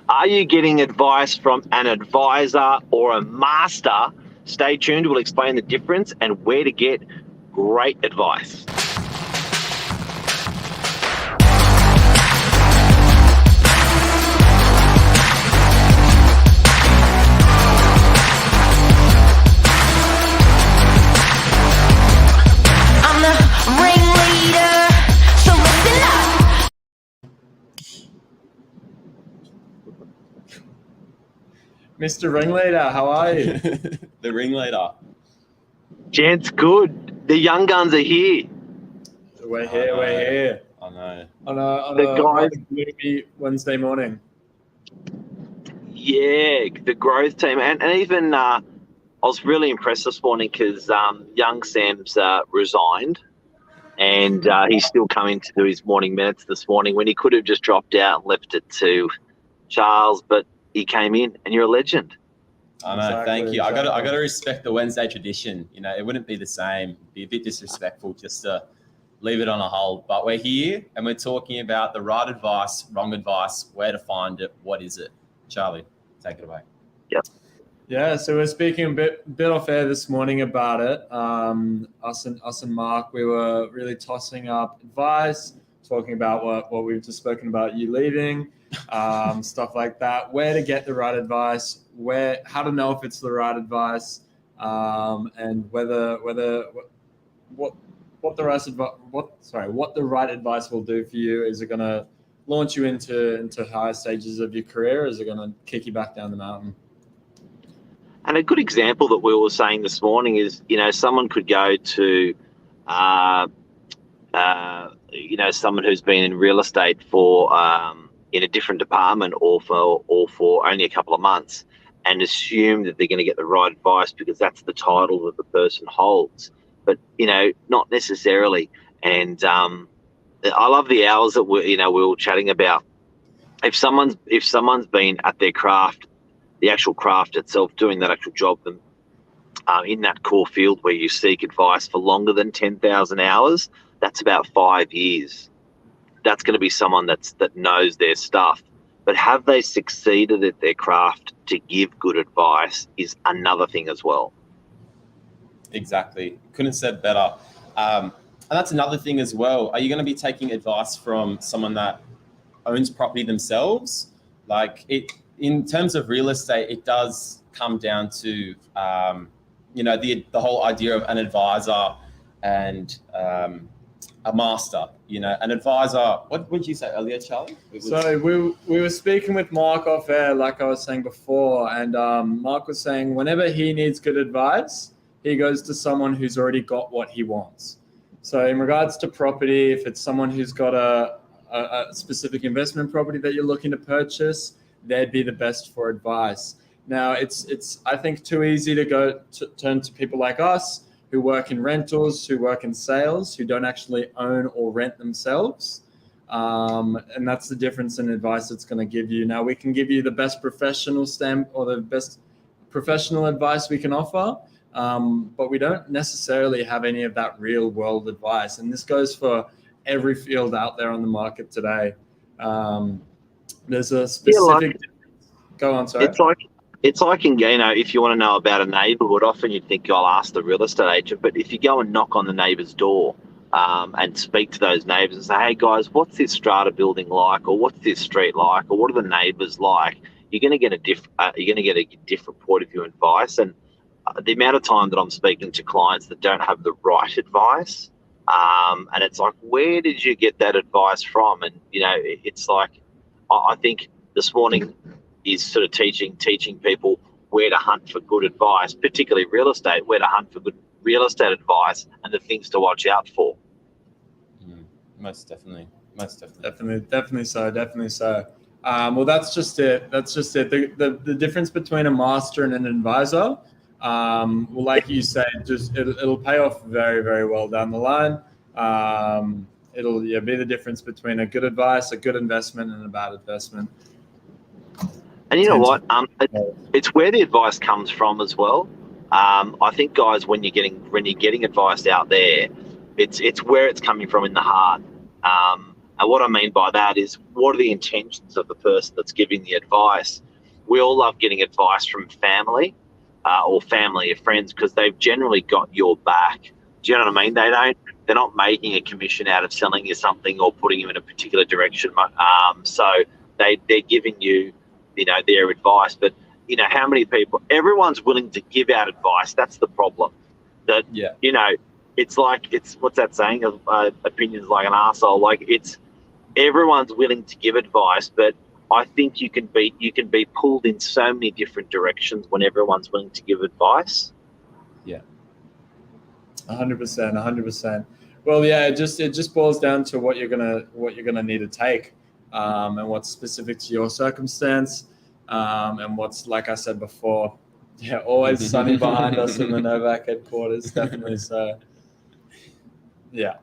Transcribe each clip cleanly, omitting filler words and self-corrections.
Are you getting advice from an advisor or a master? Stay tuned. We'll explain the difference and where to get great advice. Mr. Ringleader, how are you? The ringleader. Gents, good. The young guns are here. We're here. I know. On a gloomy Wednesday morning. Yeah, the growth team. And even I was really impressed this morning because young Sam's resigned and he's still coming to do his morning minutes this morning when he could have just dropped out and left it to Charles, but he came in, and you're a legend. I know. Exactly, thank you. Exactly. I got to respect the Wednesday tradition. You know, it wouldn't be the same. It'd be a bit disrespectful just to leave it on a hold. But we're here, and we're talking about the right advice, wrong advice, where to find it, what is it. Charlie, take it away. Yep. Yeah. So we're speaking a bit off air this morning about it. Us and Mark, we were really tossing up advice, talking about what we've just spoken about, you leaving. Stuff like that, where to get the right advice, how to know if it's the right advice, and what the right advice will do for you. Is it going to launch you into higher stages of your career? Is it going to kick you back down the mountain? And a good example that we were saying this morning is, someone could go to someone who's been in real estate for in a different department or for only a couple of months and assume that they're going to get the right advice because that's the title that the person holds. But, not necessarily. And I love the hours that we were chatting about. If someone's been at their craft, the actual craft itself, doing that actual job, in that core field where you seek advice for longer than 10,000 hours, that's about 5 years. That's going to be someone that knows their stuff. But have they succeeded at their craft to give good advice is another thing as well. Exactly. Couldn't have said better. And that's another thing as well. Are you going to be taking advice from someone that owns property themselves? In terms of real estate, it does come down to, the whole idea of an advisor and a master. An advisor. What did you say earlier, Charlie? So we were speaking with Mark off air, like I was saying before, and Mark was saying whenever he needs good advice, he goes to someone who's already got what he wants. So in regards to property, if it's someone who's got a specific investment property that you're looking to purchase, they'd be the best for advice. Now, it's I think too easy to turn to people like us who work in rentals, who work in sales, who don't actually own or rent themselves. And that's the difference in advice it's going to give you. Now, we can give you the best professional stamp or the best professional advice we can offer, but we don't necessarily have any of that real world advice. And this goes for every field out there on the market today. There's a specific... Go on, sorry. It's like if you want to know about a neighbourhood, often you'd think I'll ask the real estate agent, but if you go and knock on the neighbour's door and speak to those neighbours and say, hey guys, what's this strata building like, or what's this street like, or what are the neighbours like, you're going to get a different point of view and advice. And the amount of time that I'm speaking to clients that don't have the right advice, and it's like, where did you get that advice from? And it's like, I think this morning is sort of teaching people where to hunt for good advice, particularly real estate, where to hunt for good real estate advice and the things to watch out for. Most definitely. Definitely so. Well, that's just it. The difference between a master and an advisor, well, like you said, it'll pay off very, very well down the line. It'll be the difference between a good advice, a good investment, and a bad investment. And you know what? It's where the advice comes from as well. I think, guys, when you're getting advice out there, it's where it's coming from in the heart. And what I mean by that is, what are the intentions of the person that's giving the advice? We all love getting advice from family or family or friends, because they've generally got your back. Do you know what I mean? They're not making a commission out of selling you something or putting you in a particular direction. So they're giving you, their advice. But, how many people, everyone's willing to give out advice. That's the problem. That, it's like, what's that saying? Opinions like an arsehole. Like, everyone's willing to give advice, but I think you can be pulled in so many different directions when everyone's willing to give advice. Yeah. 100%. Well, yeah, it just boils down to what you're gonna need to take, and what's specific to your circumstance, and what's, like I said before, always sunny behind us in the Novak headquarters, definitely. So, yeah.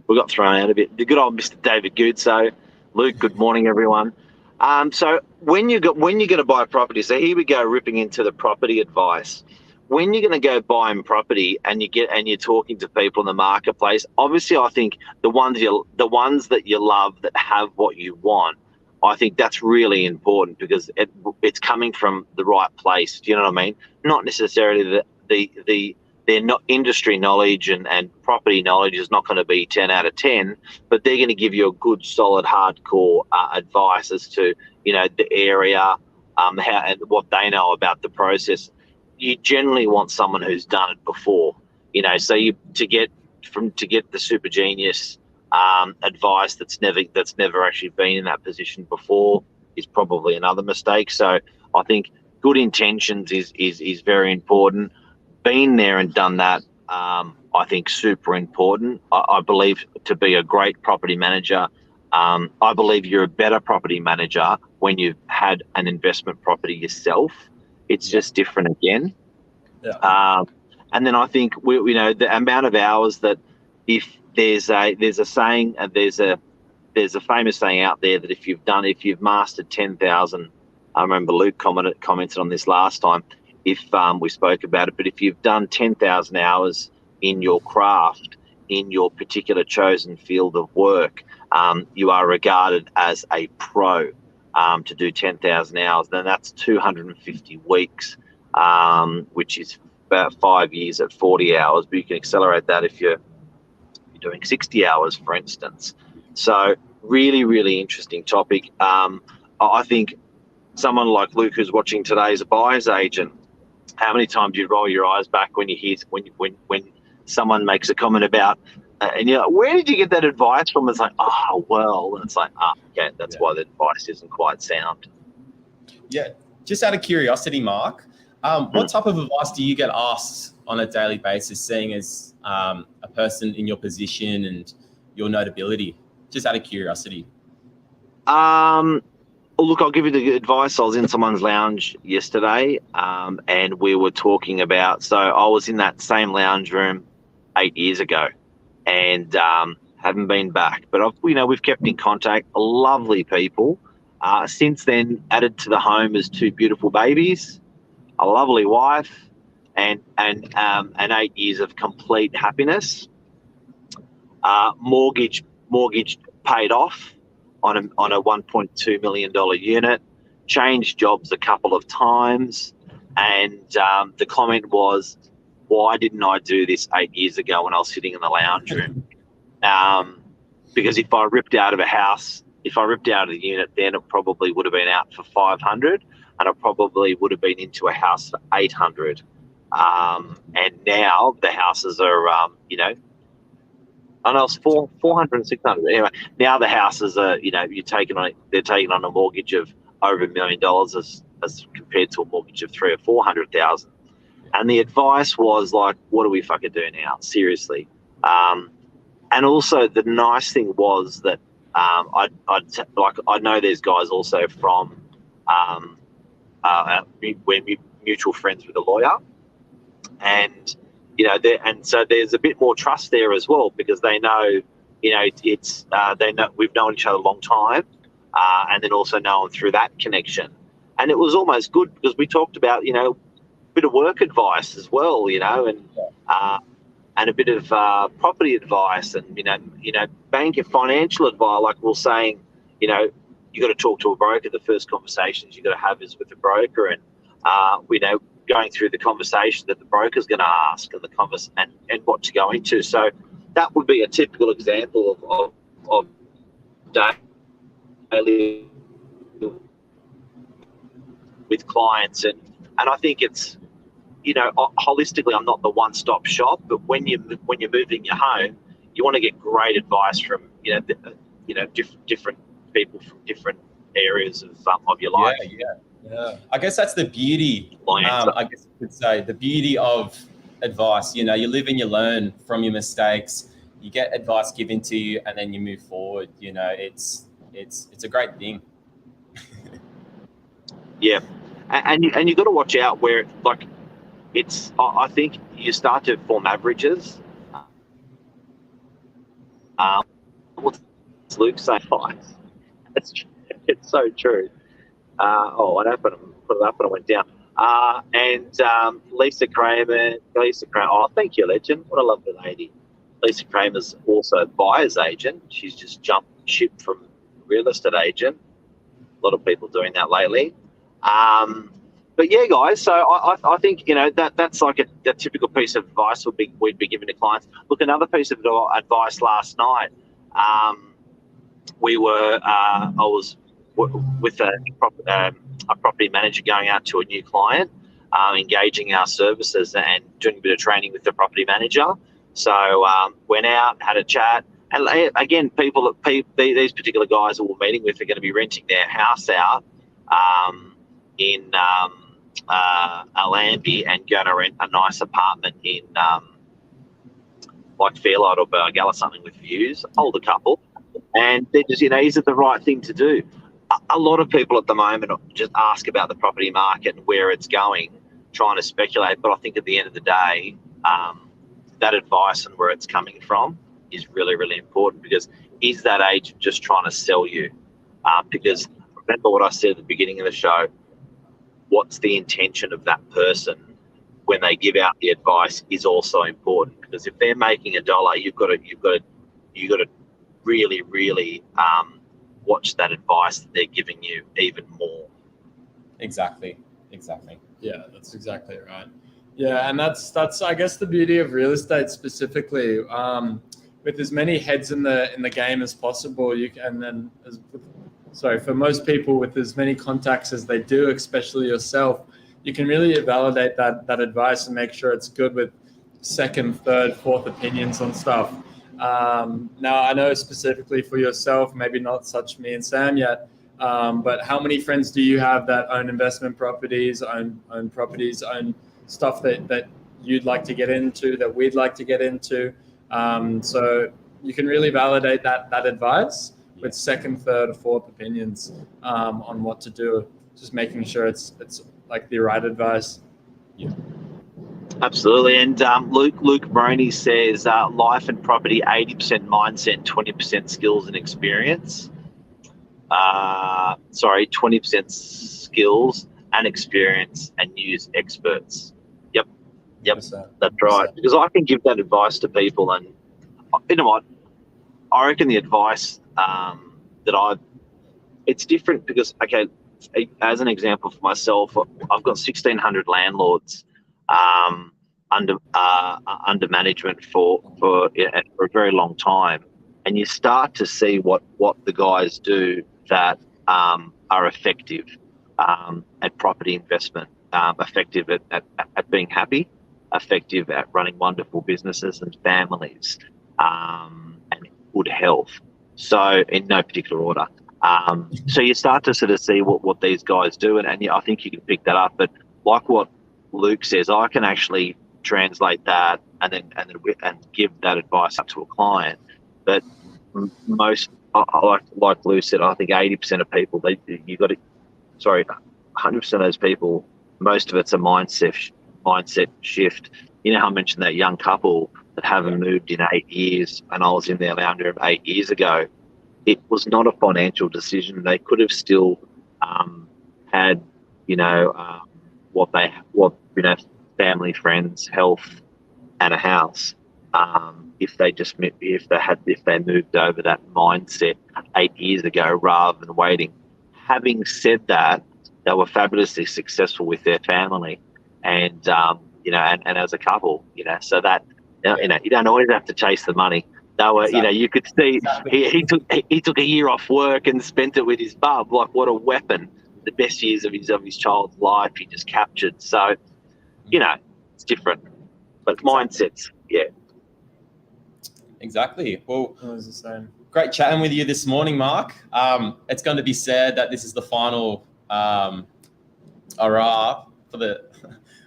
We got thrown out a bit. The good old Mr. David Goodso. Luke, good morning, everyone. So when you're going to buy a property, so here we go, ripping into the property advice. When you're going to go buying property and you're talking to people in the marketplace, obviously I think the ones that you love that have what you want, I think that's really important, because it's coming from the right place. Do you know what I mean? Not necessarily their not industry knowledge and property knowledge is not going to be 10 out of 10, but they're going to give you a good, solid, hardcore advice as to, the area, how and what they know about the process. You generally want someone who's done it before, so to get the super genius advice that's never actually been in that position before is probably another mistake. So I think good intentions is very important. Been there and done that, I think super important. I believe to be a great property manager, I believe you're a better property manager when you've had an investment property yourself. It's just different again. Yeah. And then I think the amount of hours that, if there's a saying, there's a famous saying out there that if you've mastered 10,000, I remember Luke commented on this last time, if we spoke about it, but if you've done 10,000 hours in your craft, in your particular chosen field of work, you are regarded as a pro. To do 10,000 hours, then that's 250 weeks, which is about 5 years at 40 hours, but you can accelerate that if you're doing 60 hours, for instance. So really, really interesting topic. I think someone like Luke, who's watching today, is a buyer's agent. How many times do you roll your eyes back when you hear when someone makes a comment about, and you're like, where did you get that advice from? It's like, oh, well, and it's like, okay, that's why the advice isn't quite sound. Yeah, just out of curiosity, Mark, what type of advice do you get asked on a daily basis, seeing as a person in your position and your notability? Just out of curiosity. Look, I'll give you the advice. I was in someone's lounge yesterday, and we were talking about, so I was in that same lounge room 8 years ago, and haven't been back. But we've kept in contact. Lovely people. Since then, added to the home as 2 beautiful babies, a lovely wife, and 8 years of complete happiness. Mortgage paid off on a $1.2 million unit. Changed jobs a couple of times, and the comment was, why didn't I do this 8 years ago when I was sitting in the lounge room? Because if I ripped out of a house, if I ripped out of the unit, then it probably would have been out for 500, and I probably would have been into a house for 800. And now the houses are, I know it's 400 and 600. Anyway, now the houses are, they're taking on a mortgage of over $1 million as compared to a mortgage of 300,000 or 400,000. And the advice was like, what do we fucking do now? Seriously. And also the nice thing was that I know there's guys also from we're mutual friends with a lawyer, and so there's a bit more trust there as well, because they know, they know we've known each other a long time, and then also known through that connection. And it was almost good because we talked about, a bit of work advice as well, and and a bit of property advice, and bank and financial advice. Like we're saying, you got to talk to a broker. The first conversations you got to have is with the broker, and going through the conversation that the broker's going to ask, and and what to go into. So that would be a typical example of daily with clients, and I think it's holistically, I'm not the one-stop shop, but when you're moving your home, you want to get great advice from different people from different areas of your life. Yeah. I guess that's the beauty. I guess you could say the beauty of advice. You live and you learn from your mistakes. You get advice given to you, and then you move forward. It's a great thing. Yeah, and you got to watch out where I think you start to form averages. What's Luke saying? It's so true. What happened? I put it up and it went down. And Lisa Kramer. Oh, thank you, legend. What a lovely lady. Lisa Kramer's also a buyer's agent. She's just jumped ship from real estate agent. A lot of people doing that lately. But yeah, guys. So I think that's like a typical piece of advice we'd be giving to clients. Look, another piece of advice last night. I was with a property manager going out to a new client, engaging our services and doing a bit of training with the property manager. So went out, had a chat, and again, these particular guys that we're meeting with are going to be renting their house out in Allambie and going to rent a nice apartment in like Fairlight or Burgala, something with views. Older couple, and they're just is it the right thing to do? A lot of people at the moment just ask about the property market and where it's going, trying to speculate. But I think at the end of the day, that advice and where it's coming from is really, really important, because is that agent just trying to sell you? Because remember what I said at the beginning of the show, what's the intention of that person when they give out the advice is also important, because if they're making $1, you've got to really, really watch that advice that they're giving you even more. Exactly. Yeah, that's exactly right. Yeah, and that's I guess the beauty of real estate specifically. With as many heads in the game as possible, for most people, with as many contacts as they do, especially yourself, you can really validate that advice and make sure it's good with second, third, fourth opinions on stuff. Now, I know specifically for yourself, maybe not such me and Sam yet, but how many friends do you have that own investment properties, own properties, own stuff that you'd like to get into, that we'd like to get into? So you can really validate that advice with second, third, fourth opinions on what to do, just making sure it's like the right advice. Yeah. Absolutely. And Luke Moroney says life and property, 80% mindset, 20% skills and experience. 20% skills and experience and use experts. Yep, 100%. That's right. Because I can give that advice to people, and you know what? I reckon the advice it's different because, okay, as an example for myself, I've got 1,600 landlords under management for a very long time, and you start to see what the guys do that are effective at property investment, effective at being happy, effective at running wonderful businesses and families, and good health. So in no particular order. So you start to sort of see what these guys do, and I think you can pick that up. But like what Luke says, I can actually translate that and give that advice up to a client. But most, like Luke said, I think 80% of people, 100% of those people, most of it's a mindset shift. You know how I mentioned that young couple that haven't moved in 8 years, and I was in their lounge room 8 years ago. It was not a financial decision. They could have still had, family, friends, health, and a house. if they moved over that mindset 8 years ago rather than waiting. Having said that, they were fabulously successful with their family, and and as a couple, so that you don't always have to chase the money. They were, Exactly. you could see Exactly. he took a year off work and spent it with his bub. Like, what a weapon! The best years of his child's life he just captured. So, it's different, but mindsets, yeah. Exactly. Well, It was the same. great chatting with you this morning, Mark. It's going to be said that this is the final hurrah for the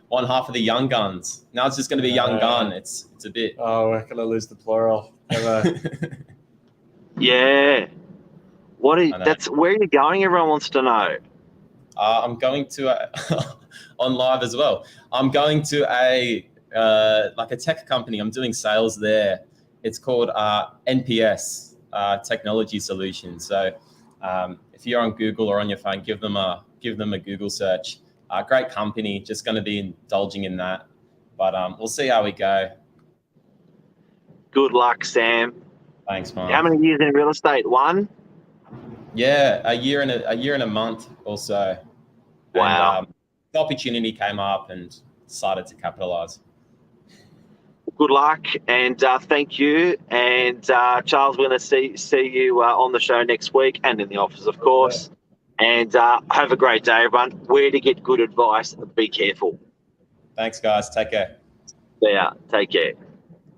one half of the young guns. Now it's just going to be young gun. It's a bit. Oh, we're gonna lose the plural. Yeah. know. That's where are you going? Everyone wants to know. I'm going to on live as well. I'm going to a tech company. I'm doing sales there. It's called NPS Technology Solutions. So if you're on Google or on your phone, give them a Google search. Great company. Just going to be indulging in that, but we'll see how we go. Good luck, Sam. Thanks, Mark. How many years in real estate? One? Yeah, a year and a month or so. Wow. And, the opportunity came up and decided to capitalize. Good luck, and thank you. And Charles, we're going to see you on the show next week and in the office, of course. And have a great day, everyone. Where to get good advice, be careful. Thanks, guys. Take care. Yeah, take care.